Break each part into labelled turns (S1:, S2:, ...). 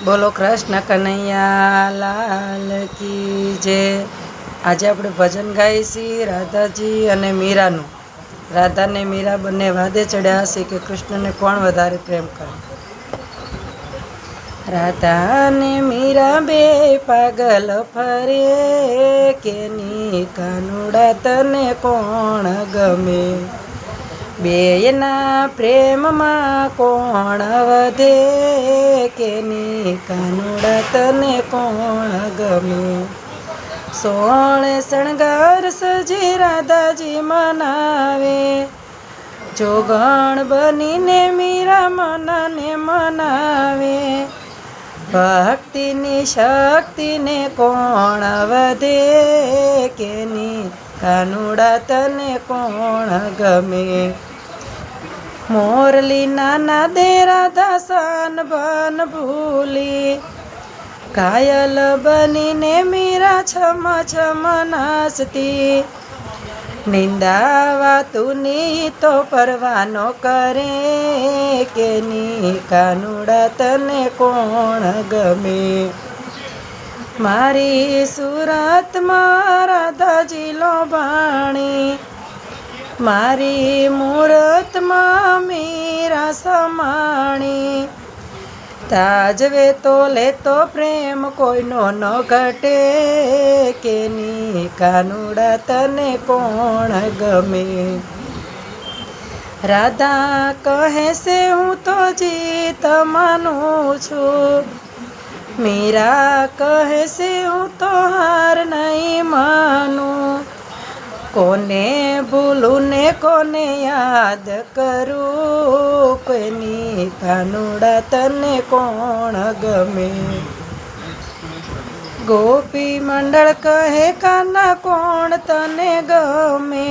S1: બોલો કૃષ્ણ કનૈયા લાલ કી જય। આજે આપણે ભજન ગાઈએ છીએ રાધાજી અને મીરાનું। રાધા ને મીરા બંને વાદે ચડ્યા છે કે કૃષ્ણને કોણ વધારે પ્રેમ કરે। રાધા ને મીરા બે પાગલ ફરે કેની કાનુડા તને કોણ ગમે। બેયના પ્રેમમાં કોણ વધે કેની કાનુડા તને કોણ ગમે। 16 શણગાર સજી રાધાજી મનાવે જોગણ બનીને મીરા મનને મનાવે। ભક્તિની શક્તિને કોણ વધે કેની કાનુડા તને કોણ ગમે। મોરલીના નાદે રાધા સાન બન ભૂલી ઘાયલ બનીને મીરા છમ છમ નાચતી। નિંદાવા તુની તો પરવાનો કરે કેની કાનુડા તને કોણ ગમે। મારી સુરતમાં રાધાજી લોભાણી મારી મૂરતમાં મીરા સમાણી। તાજવે તો લેતો પ્રેમ કોઈનો ન ઘટે કેની કાનુડા તને કોણ ગમે। રાધા કહે છે હું તો જીત માનું છું મીરા કહે છે હું તો હાર નહીં માનું। કોને ભૂલું ને કોને યાદ કરું કોઈની કાનુડા તને કોણ ગમે। ગોપી મંડળ કહે કાના કોણ તને ગમે।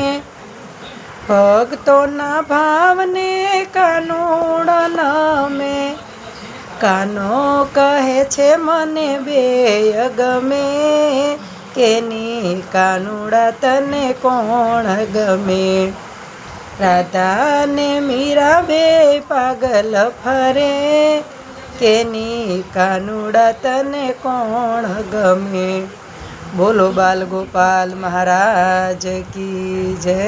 S1: ભક્તોના ભાવને કાનુડા નમે। કાનો કહે છે મને બેય ગમે કેની કાનુડા તને કોણ ગમે। રાધા ને મીરા બે પાગલ ફરે કેની કાનુડા તને કોણ ગમે। બોલો બાલ ગોપાલ મહારાજ કી જય।